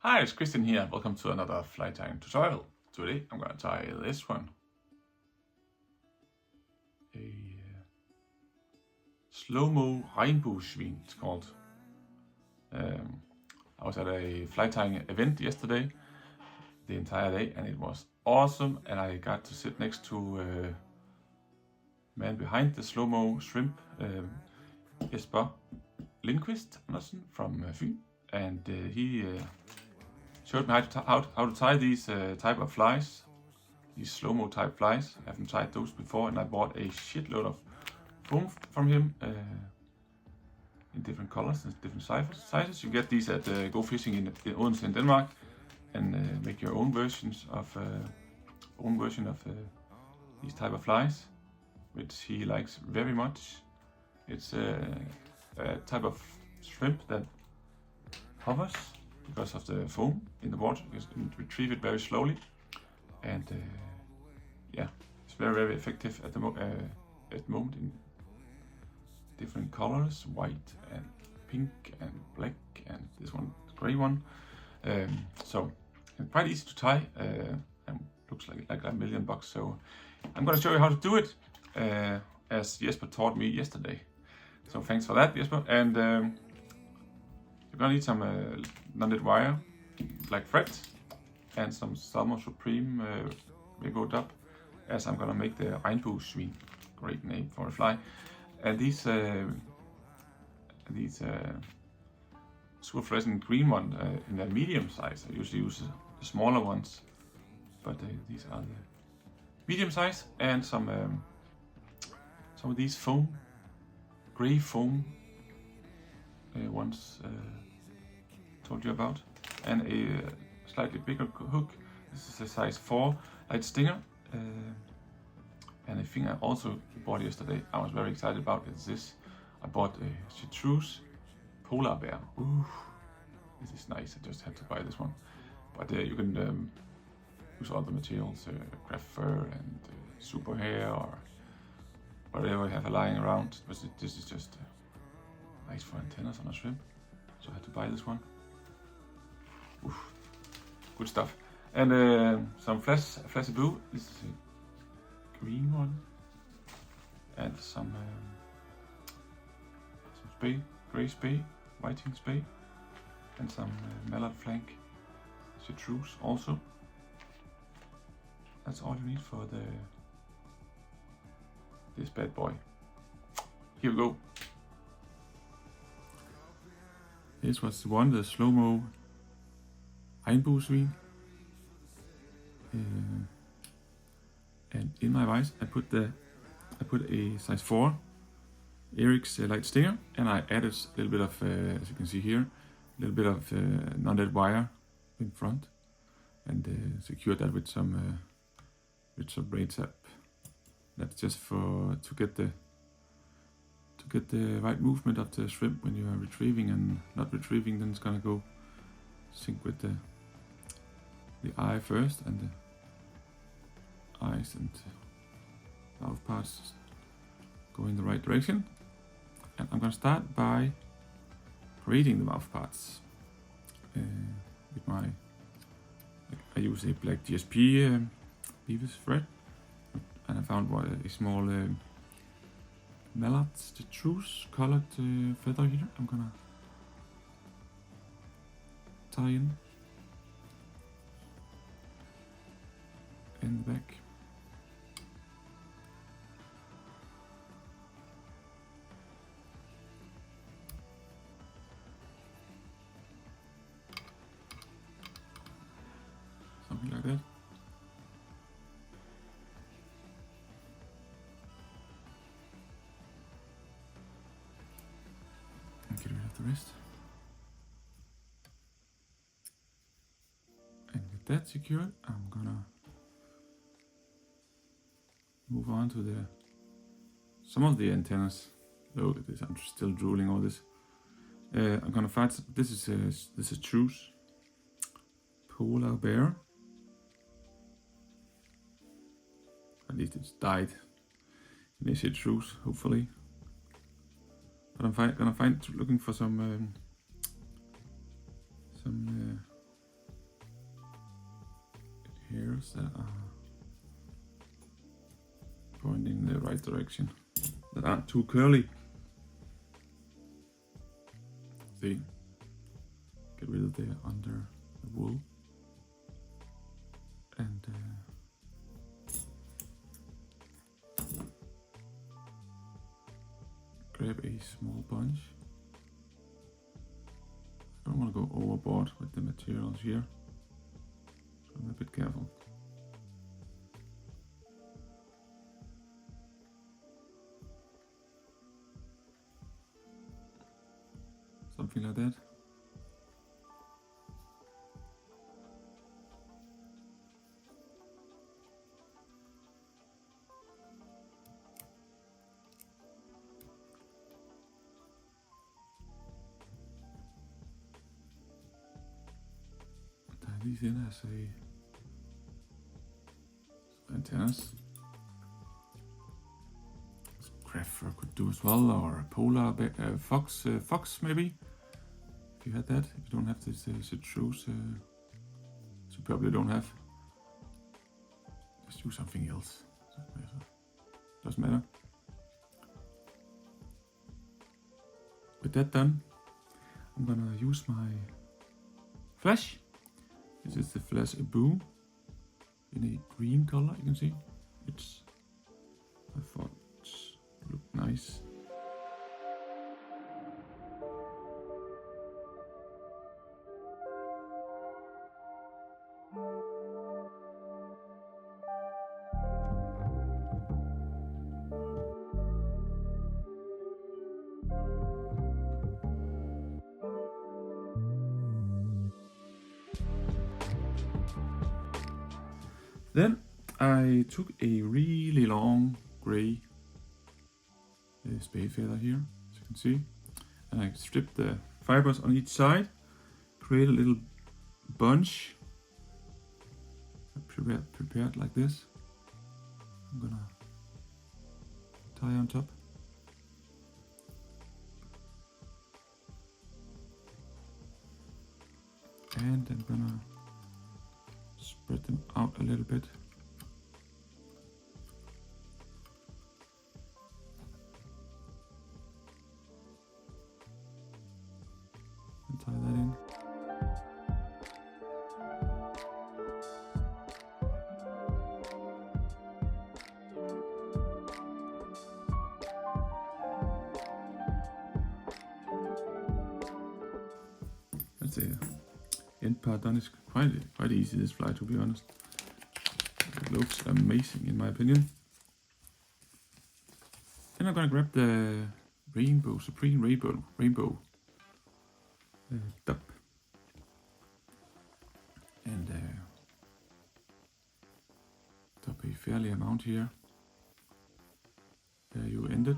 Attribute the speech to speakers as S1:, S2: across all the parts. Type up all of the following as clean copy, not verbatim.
S1: Hi, it's Christian here. Welcome to another fly tying tutorial. Today I'm going to tie this one. A SloMo Regnbue Svinet, it's called. I was at a fly tying event yesterday, the entire day, and it was awesome. And I got to sit next to man behind the SloMo shrimp, Jesper Lindquist from Fyn, and he showed me how to tie these type of flies, these SloMo type flies. I haven't tried those before, and I bought a shitload of foam from him in different colors and different sizes. You get these at Go Fishing in Odense in Denmark, and make your own versions of these type of flies, which he likes very much. It's a type of shrimp that hovers because of the foam in the water. You can retrieve it very slowly, and yeah, it's very effective at the moment in different colors, white and pink and black, and this one gray one. So quite easy to tie, and looks like $1 million. So I'm going to show you how to do it as Jesper taught me yesterday. So thanks for that, Jesper. And you're gonna need some non-knit wire, black thread, and some SloMo Supreme Regnbue dub, as I'm gonna make the Regnbue Svinet. Great name for a fly. And these super fluorescent green one in the medium size. I usually use the smaller ones, but these are the medium size, and some of these foam, gray foam ones told you about, and a slightly bigger hook. This is a size 4 light stinger, and a thing I also bought yesterday I was very excited about is this. I bought a Chartreuse polar bear. Ooh, this is nice. I just had to buy this one, but you can use all the materials, craft fur and super hair or whatever you have lying around. But this is just nice for antennas on a shrimp, so I had to buy this one. Oof, good stuff. And some flashabou. This is a green one, and some Spey, gray Spey, whiting Spey, and some mallard flank Chartreuse also. That's all you need for this bad boy. Here we go. This was the SloMo Regnbue Svinet. And in my vise I put a size 4 Ahrex light stinger, and I added a little bit of, as you can see here, a little bit of non-knit wire in front, and secured that with some Raidzap. That's just to get the right movement of the shrimp when you are retrieving and not retrieving. Then it's gonna go sync with the eye first, and the eyes and mouth parts go in the right direction. And I'm gonna start by creating the mouth parts with I use a black GSP Veevus thread, and I found a small mallard Chartreuse colored feather here. I'm gonna tie in the back. Something like that. Get rid of the rest. And with that secured, I'm gonna move on to some of the antennas. Look at this, I'm still drooling all this. I'm gonna find this is a Chartreuse polar bear. At least it's dyed in a Chartreuse, hopefully. But I'm looking for some wires that are pointing in the right direction, that aren't too curly. See, get rid of the under the wool, and grab a small bunch. I don't want to go overboard with the materials here, so I'm a bit careful. Something like that. Tie these in as antennas. Crafter could do as well, or a polar fox maybe. If you had that, if you don't have this Chartreuse, you probably don't have. Just use something else. Doesn't matter. With that done, I'm gonna use my flash. This is the flashabou in a green color. You can see I thought it looked nice. Then I took a really long grey Spey feather here, as you can see, and I stripped the fibers on each side, create a little bunch, prepared like this. I'm gonna tie on top. And I'm gonna spread them out a little bit. And tie that in. That's the end part done. Is quite easy, this fly, to be honest. It looks amazing in my opinion. Then I'm gonna grab the Supreme Rainbow dub and dub a fairly amount here. There you end it.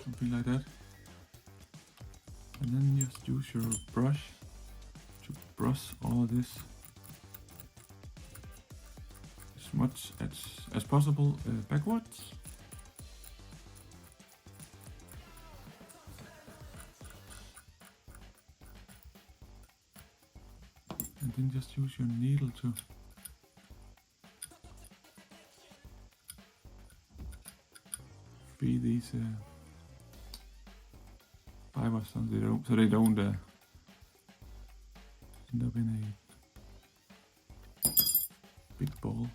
S1: Something like that. And then just use your brush to brush all of this as much as possible backwards. And then just use your needle to free these fibers so they don't end up in a big ball.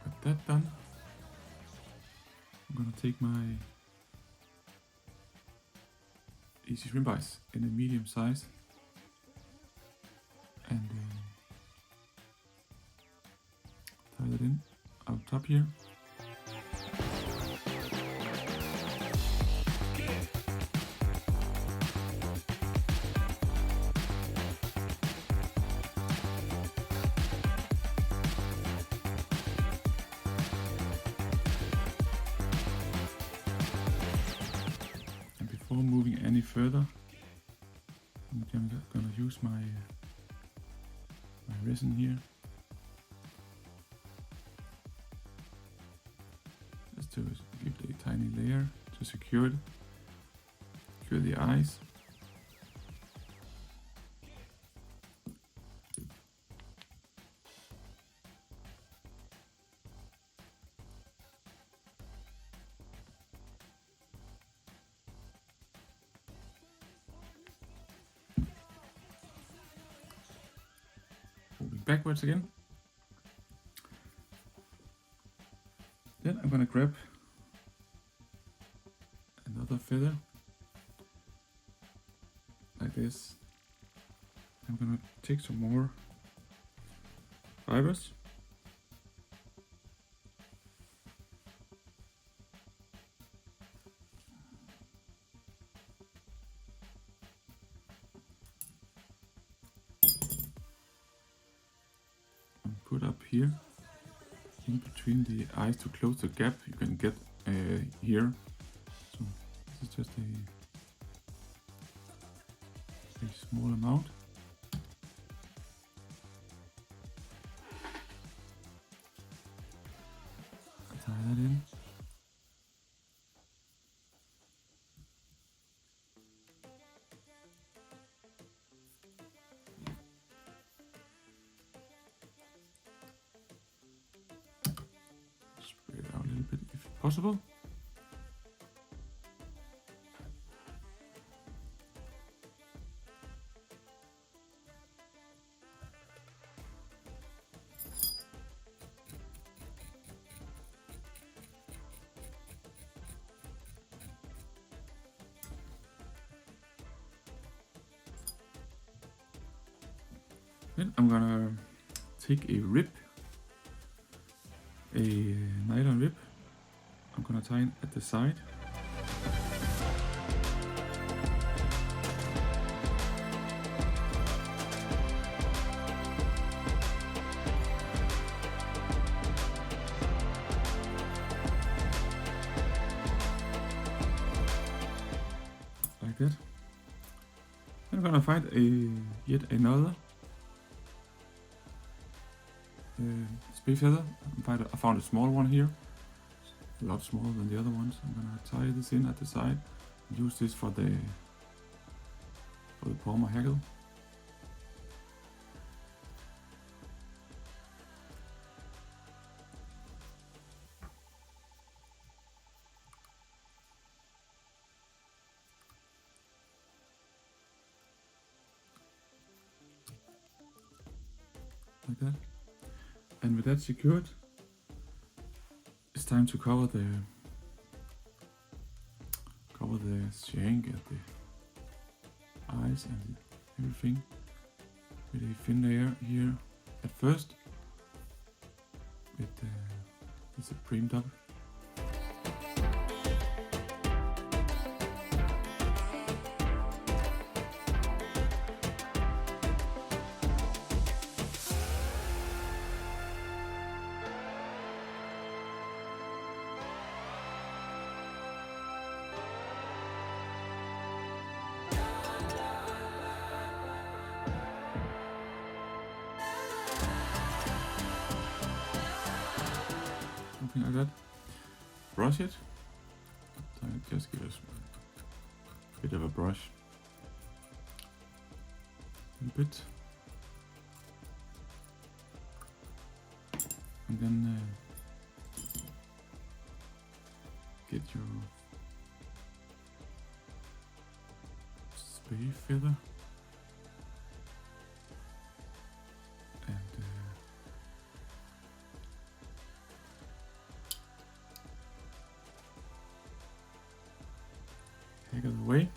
S1: With that done, I'm gonna take my Easyshrimpeyes in a medium size and tie that in out top here. before moving any further, I'm gonna use my resin here. Just to give it a tiny layer to secure it. Secure the eyes. Moving backwards again. Then I'm gonna grab another feather like this. I'm gonna take some more fibers. And put up here in between the eyes to close the gap you can get here. So this is just a small amount. Tie that in. Spread it out a little bit if possible. Then I'm gonna take a rib, a nylon rib. I'm gonna tie it at the side. Like that. I'm gonna find yet another Spey feather. I found a small one here, a lot smaller than the other ones. I'm gonna tie this in at the side and use this for the palmer haggle. Like that. And with that secured, it's time to cover the shank and the eyes and everything with a thin layer here at first with this primed up. Something like that. Brush it. So just give us a bit of a brush. A bit. And then get your Spey feather. Take it away.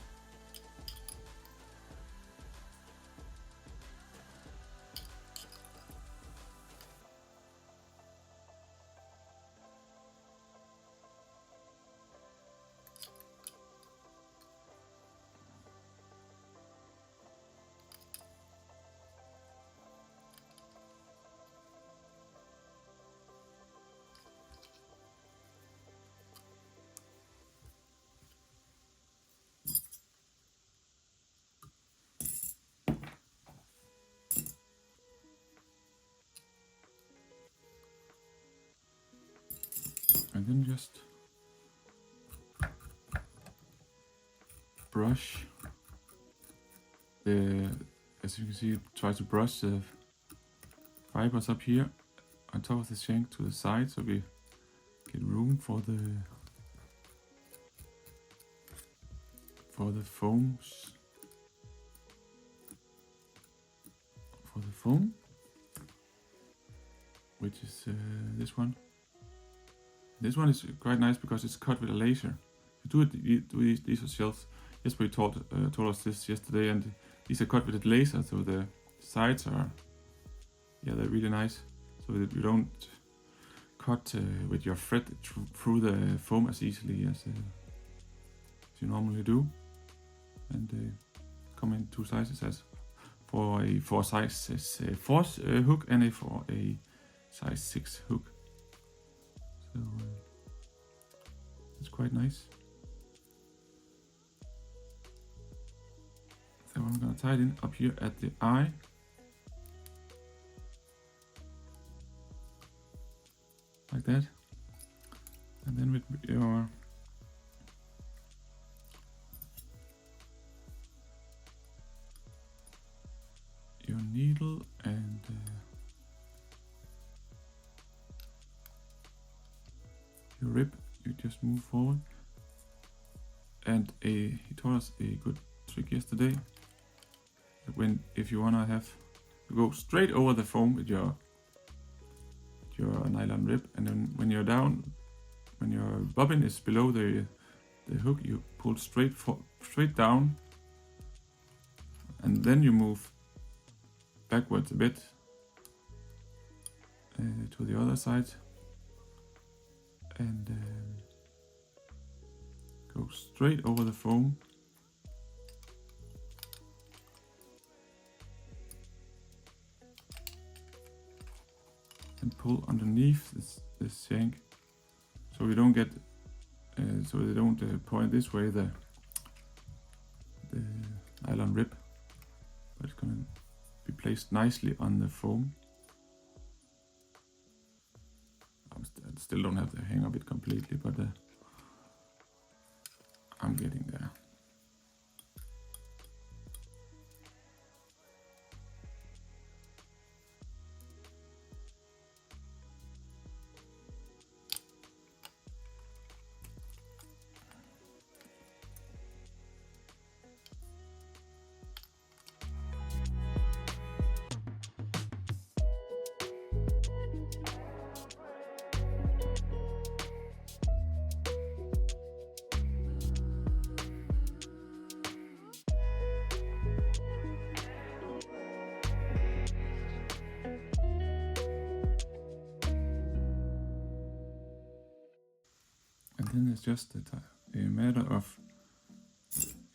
S1: And then just brush the, as you can see, try to brush the fibers up here on top of the shank to the side, so we get room for the foams. For the foam, which is this one. This one is quite nice because it's cut with a laser. You do these yourselves. Jesper told us this yesterday, and these are cut with a laser, so the sides are, yeah, they're really nice. So that you don't cut with your thread through the foam as easily as you normally do. And they come in two sizes, as for a 4 size 4 hook and for a size 6 hook. So it's quite nice. So I'm gonna tie it in up here at the eye. Like that. And then with your needle and your rib, you just move forward. And he taught us a good trick yesterday. If you wanna you go straight over the foam with your nylon rib, and then when you're down, when your bobbin is below the hook, you pull straight down, and then you move backwards a bit to the other side, and go straight over the foam. And pull underneath this shank, so you don't get, so they don't point this way, the nylon rib, but it's gonna be placed nicely on the foam. I still don't have the hang of it completely, but I'm getting there. Then it's just a matter of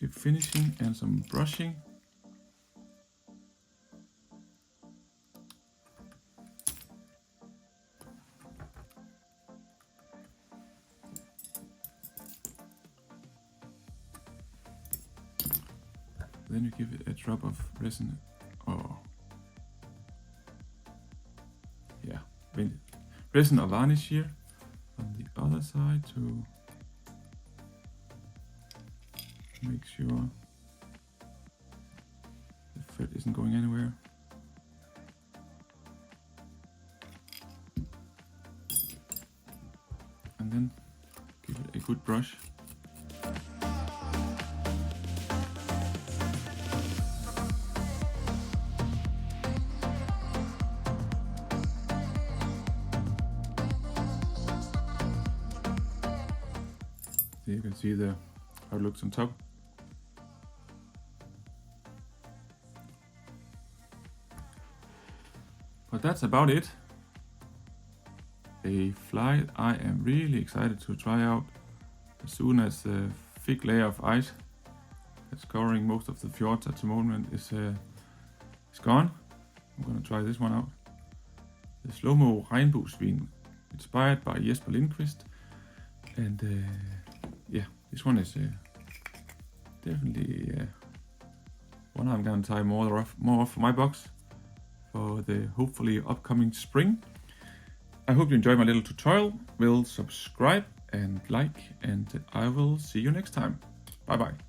S1: finishing and some brushing. Then you give it a drop of resin, or resin or varnish here on the other side to make sure the thread isn't going anywhere. And then give it a good brush. So you can see how it looks on top. But that's about it. A fly I am really excited to try out as soon as the thick layer of ice that's covering most of the fjords at the moment is gone. I'm gonna try this one out. The SloMo Regnbue Svinet, inspired by Jesper Lindquist. And yeah, this one is definitely one I'm gonna try more of for my box for the hopefully upcoming spring. I hope you enjoyed my little tutorial. Will subscribe and like, and I will see you next time. Bye bye.